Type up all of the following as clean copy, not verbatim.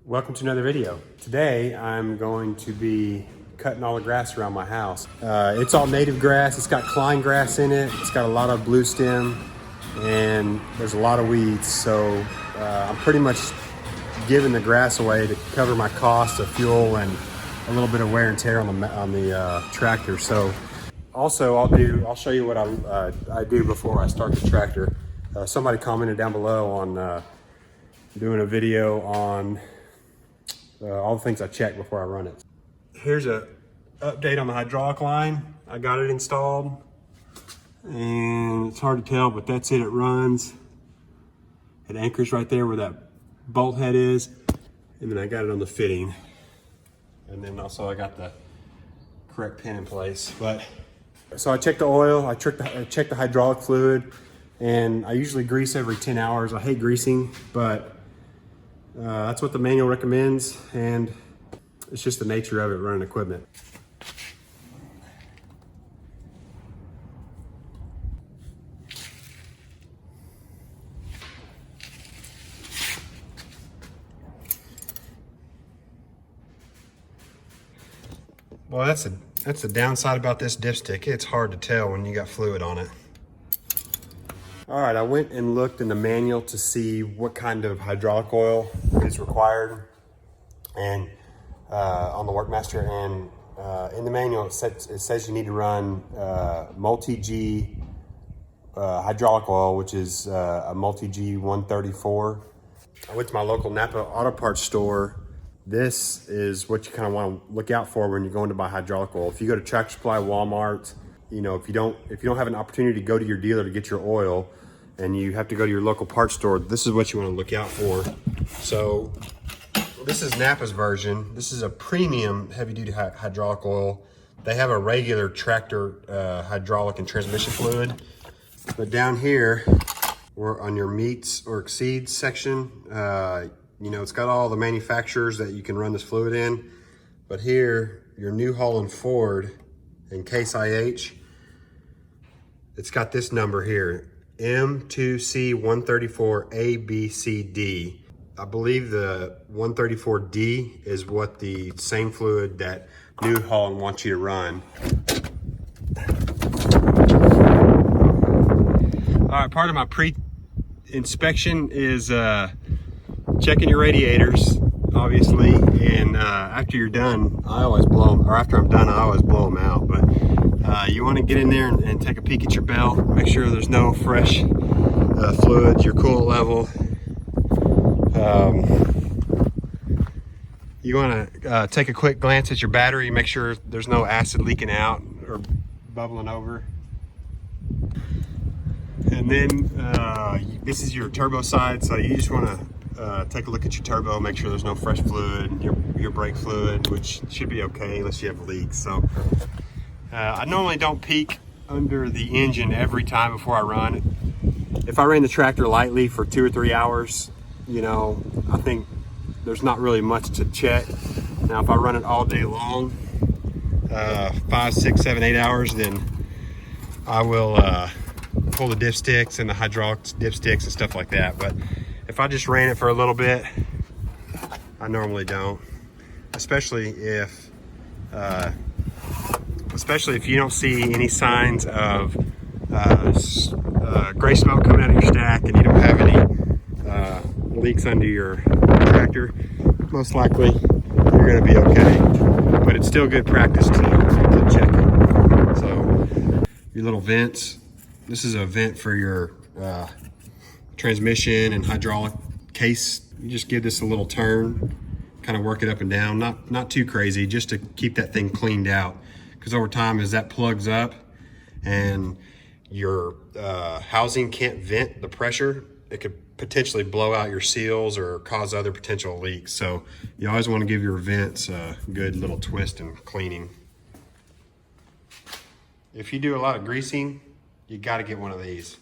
Welcome to another video. Today I'm going to be cutting all the grass around my house. It's all native grass. It's got Klein grass in it. It's got a lot of blue stem and there's a lot of weeds. So I'm pretty much giving the grass away to cover my cost of fuel and a little bit of wear and tear on the tractor. So also I'll show you what I do before I start the tractor. Somebody commented down below on doing a video on all the things I check before I run it. Here's a update on the hydraulic line. I got it installed and it's hard to tell, but that's it. It runs. It anchors right there where that bolt head is. And then I got it on the fitting. And then also I got the correct pin in place. But so I checked the oil, I checked the hydraulic fluid, and I usually grease every 10 hours. I hate greasing, but that's what the manual recommends, and it's just the nature of it running equipment. Well, that's the downside about this dipstick. It's hard to tell when you got fluid on it. All right, I went and looked in the manual to see what kind of hydraulic oil is required, and on the Workmaster, and in the manual it says you need to run multi-G hydraulic oil, which is a multi-G 134. I went to my local Napa auto parts store. This is what you kind of want to look out for when you're going to buy hydraulic oil. If you go to Tractor Supply, Walmart, you know, if you don't have an opportunity to go to your dealer to get your oil and you have to go to your local parts store, this is what you want to look out for. So this is Napa's version. This is a premium heavy duty hydraulic oil. They have a regular tractor hydraulic and transmission fluid. But down here, or on your meets or exceeds section, you know, it's got all the manufacturers that you can run this fluid in. But here, your New Holland Ford and Case IH, it's got this number here, M2C134ABCD. I believe the 134D is what the same fluid that New Holland wants you to run. All right, part of my pre-inspection is checking your radiators, obviously, and after you're done, I always blow them, or after I'm done, I always blow them out. But you want to get in there and take a peek at your belt, make sure there's no fresh fluids, your coolant level. You want to take a quick glance at your battery, make sure there's no acid leaking out or bubbling over. And then this is your turbo side, so you just want to take a look at your turbo, make sure there's no fresh fluid, your brake fluid, which should be okay unless you have leaks. So I normally don't peek under the engine every time before I run. If I ran the tractor lightly for 2 or 3 hours, you know, I think there's not really much to check. Now if I run it all day long, 5, 6, 7, 8 hours, then I will pull the dipsticks and the hydraulic dipsticks and stuff like that. But if I just ran it for a little bit, I normally don't. Especially if you don't see any signs of gray smoke coming out of your stack and you don't have any leaks under your tractor, most likely you're going to be okay. But it's still good practice to check it. So your little vents. This is a vent for your transmission and hydraulic case. You just give this a little turn, kind of work it up and down, not too crazy, just to keep that thing cleaned out. Because over time, as that plugs up and your housing can't vent the pressure, it could potentially blow out your seals or cause other potential leaks. So you always want to give your vents a good little twist and cleaning. If you do a lot of greasing, you got to get one of these.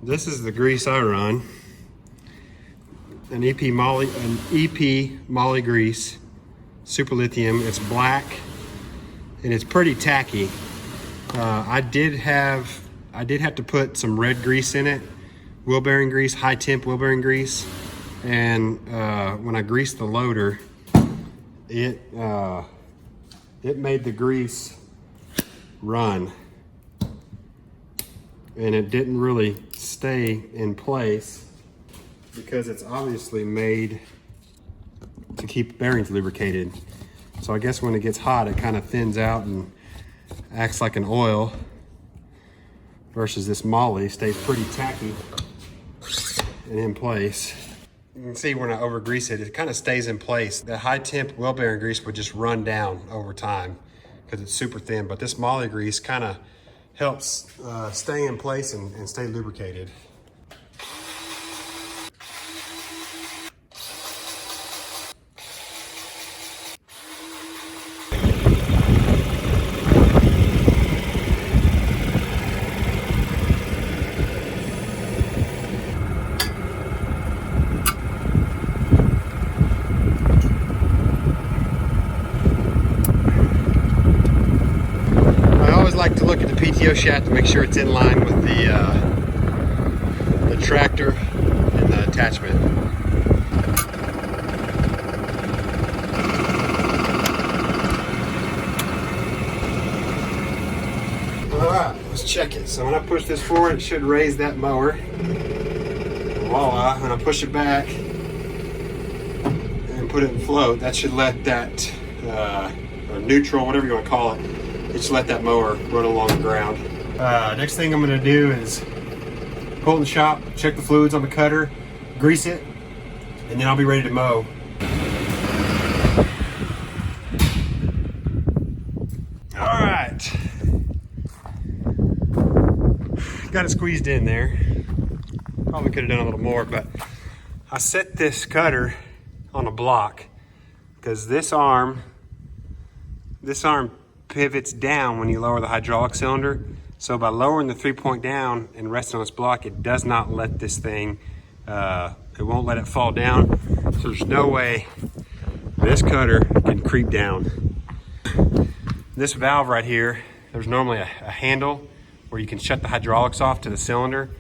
This is the grease I run. an EP moly grease, super lithium. It's black and it's pretty tacky. I did have to put some red grease in it, wheel bearing grease, high temp wheel bearing grease. And when I greased the loader, it made the grease run, and it didn't really stay in place because it's obviously made to keep bearings lubricated. So I guess when it gets hot, it kind of thins out and acts like an oil, versus this moly stays pretty tacky and in place. You can see when I over grease it, it kind of stays in place. The high temp wheel bearing grease would just run down over time because it's super thin, but this moly grease kind of helps stay in place and stay lubricated. Like to look at the PTO shaft to make sure it's in line with the tractor and the attachment. All right, let's check it. So when I push this forward, it should raise that mower. Voila, when I push it back and put it in float, that should let that, or neutral, whatever you want to call it, just let that mower run along the ground. Next thing I'm gonna do is pull in the shop, check the fluids on the cutter, grease it, and then I'll be ready to mow. All right. Got it squeezed in there. Probably could have done a little more, but I set this cutter on a block because this arm pivots down when you lower the hydraulic cylinder. So by lowering the 3-point down and resting on this block, it does not let this thing, it won't let it fall down. So there's no way this cutter can creep down. This valve right here, there's normally a handle where you can shut the hydraulics off to the cylinder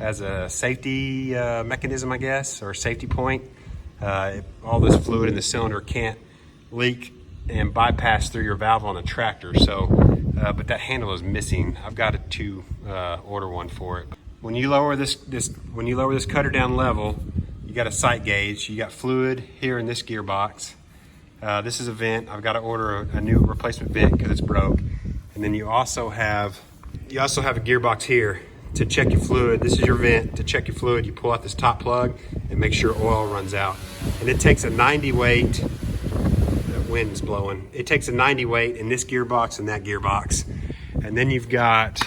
as a safety mechanism, I guess, or a safety point. All this fluid in the cylinder can't leak and bypass through your valve on the tractor. So, but that handle is missing. I've got to order one for it. When you lower this cutter down level, you got a sight gauge. You got fluid here in this gearbox. This is a vent. I've got to order a new replacement vent because it's broke. And then you also have a gearbox here to check your fluid. This is your vent to check your fluid. You pull out this top plug and make sure oil runs out. And it takes a 90 weight. Wind is blowing. It takes a 90 weight in this gearbox and that gearbox. And then you've got,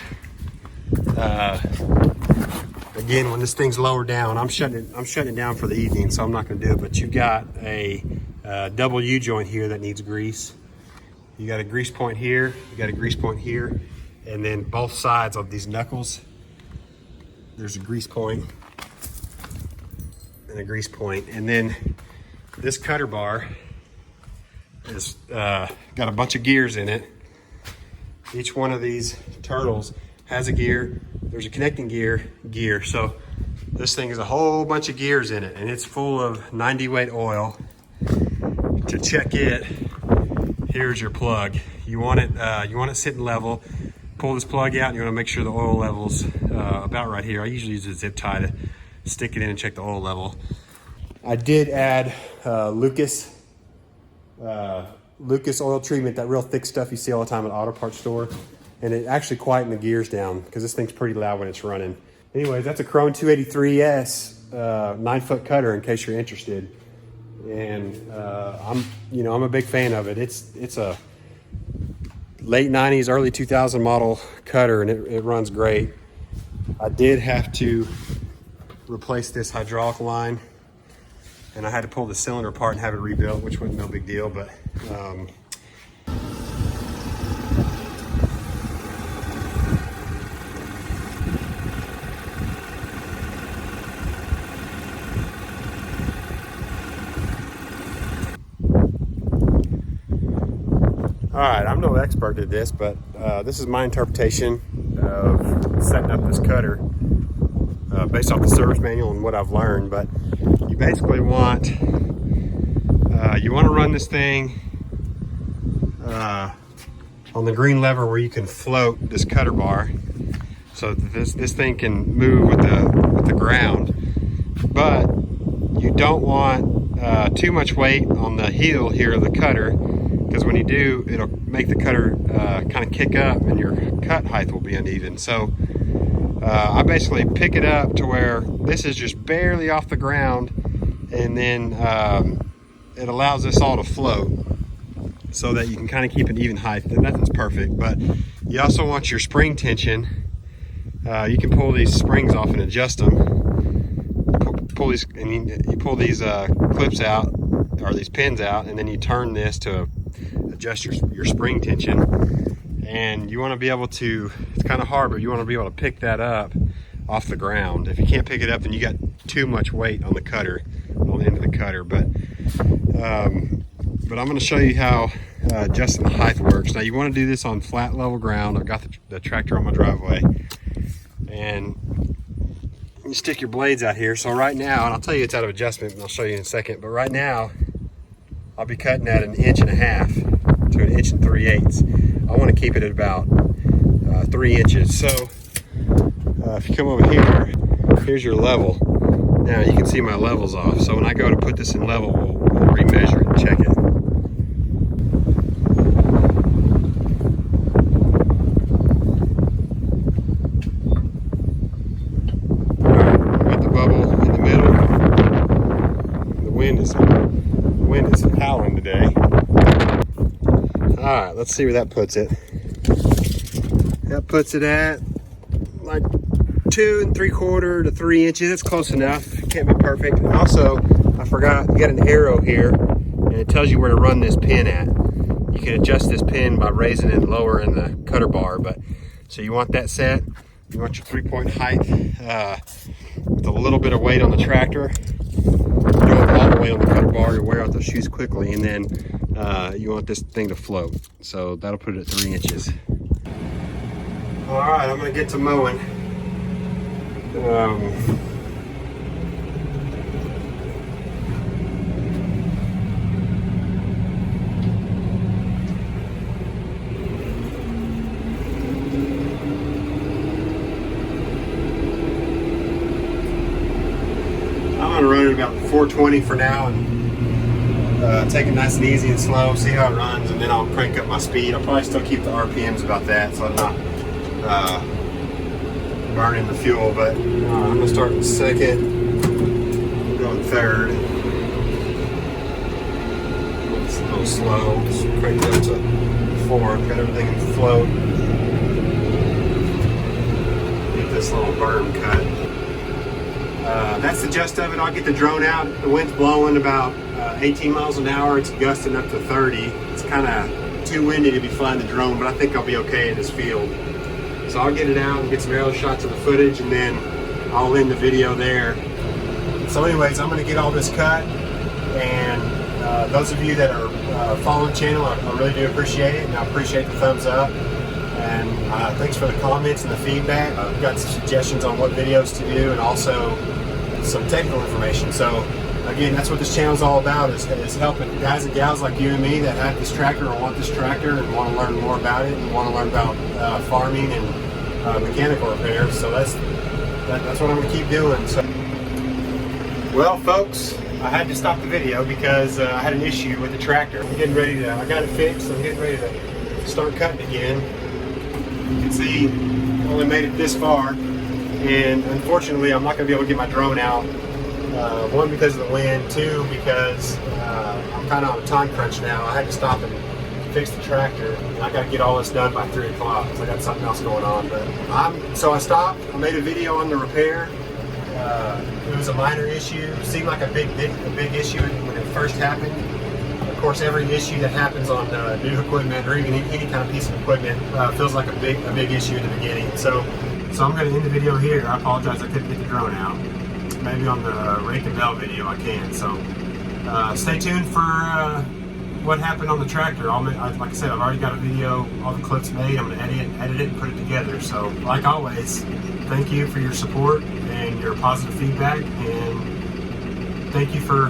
again, when this thing's lower down, I'm shutting it down for the evening, so I'm not gonna do it, but you've got a double U-joint here that needs grease. You got a grease point here, you got a grease point here, and then both sides of these knuckles, there's a grease point and a grease point. And then this cutter bar has got a bunch of gears in it. Each one of these turtles has a gear. There's a connecting gear. So this thing has a whole bunch of gears in it, and it's full of 90 weight oil. To check it, here's your plug. You want it sitting level. Pull this plug out, and you want to make sure the oil level's about right here. I usually use a zip tie to stick it in and check the oil level. I did add Lucas oil treatment, that real thick stuff you see all the time at auto parts store, and it actually quietened the gears down because this thing's pretty loud when it's running. Anyways, that's a Krone 283S 9-foot cutter in case you're interested. And I'm a big fan of it. It's a late 90s, early 2000 model cutter, and it runs great. I did have to replace this hydraulic line, and I had to pull the cylinder apart and have it rebuilt, which wasn't no big deal, but All right, I'm no expert at this, but this is my interpretation of setting up this cutter based off the service manual and what I've learned. But you basically want to run this thing on the green lever where you can float this cutter bar, so that this thing can move with the ground. But you don't want too much weight on the heel here of the cutter, because when you do, it'll make the cutter kind of kick up and your cut height will be uneven. So I basically pick it up to where this is just barely off the ground, and then it allows this all to float so that you can kind of keep an even height. Nothing's perfect, but you also want your spring tension. You can pull these springs off and adjust them. Pull these, and you pull these clips out, or these pins out, and then you turn this to adjust your spring tension. And you want to be able to, it's kind of hard, but you want to be able to pick that up off the ground. If you can't pick it up, then you got too much weight on the cutter, on the end of the cutter. But I'm going to show you how adjusting the height works. Now you want to do this on flat level ground. I've got the tractor on my driveway, and you stick your blades out here. So right now, and I'll tell you it's out of adjustment, and I'll show you in a second, but right now I'll be cutting at 1.5 inches to 1 3/8 inches. I want to keep it at about 3 inches. So if you come over here, here's your level. Now you can see my level's off. So when I go to put this in level, we'll remeasure it and check it. Howling today. All right, let's see where that puts it. That puts it at like 2 3/4 to 3 inches. That's close enough. Can't be perfect. And also, I forgot, you got an arrow here, and it tells you where to run this pin at. You can adjust this pin by raising and lowering the cutter bar. But so you want that set. You want your 3-point height with a little bit of weight on the tractor. You don't want all the weight on the cutter bar, you'll wear out those shoes quickly, and then you want this thing to float. So that'll put it at 3 inches. All right, I'm gonna get to mowing. I'm gonna run it about 420 for now, and take it nice and easy and slow, see how it runs, and then I'll crank up my speed. I'll probably still keep the RPMs about that, so I'm not burning the fuel. But I'm gonna start in second, going third. It's a little slow. Just crank it up to 4. Got everything in float. Get this little berm cut. That's the gist of it. I'll get the drone out. The wind's blowing about 18 miles an hour. It's gusting up to 30. It's kind of too windy to be flying the drone, but I think I'll be okay in this field. So I'll get it out and get some aerial shots of the footage, and then I'll end the video there. So anyways, I'm going to get all this cut, and those of you that are following the channel, I really do appreciate it, and I appreciate the thumbs up. And thanks for the comments and the feedback. I've got some suggestions on what videos to do, and also some technical information. So again, that's what this channel is all about, is helping guys and gals like you and me that have this tractor or want this tractor and want to learn more about it and want to learn about farming and mechanical repairs. So that's what I'm going to keep doing. So, well, folks, I had to stop the video because I had an issue with the tractor. I'm getting ready to, I got it fixed. I'm getting ready to start cutting again. You can see I only made it this far, and unfortunately I'm not going to be able to get my drone out. One, because of the wind. 2, because I'm kind of on a time crunch now. I had to stop and fix the tractor, and I got to get all this done by 3 o'clock because I got something else going on. But so I stopped. I made a video on the repair. It was a minor issue. It seemed like a big issue when it first happened. Of course, every issue that happens on new equipment or even any kind of piece of equipment feels like a big issue in the beginning. So I'm going to end the video here. I apologize I couldn't get the drone out. Maybe on the rake and bell video I can. So stay tuned for what happened on the tractor. Like I said, I've already got a video, all the clips made. I'm going to edit it and put it together. So like always, thank you for your support and your positive feedback, and thank you for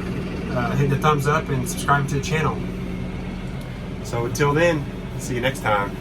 hitting the thumbs up and subscribing to the channel. So until then, see you next time.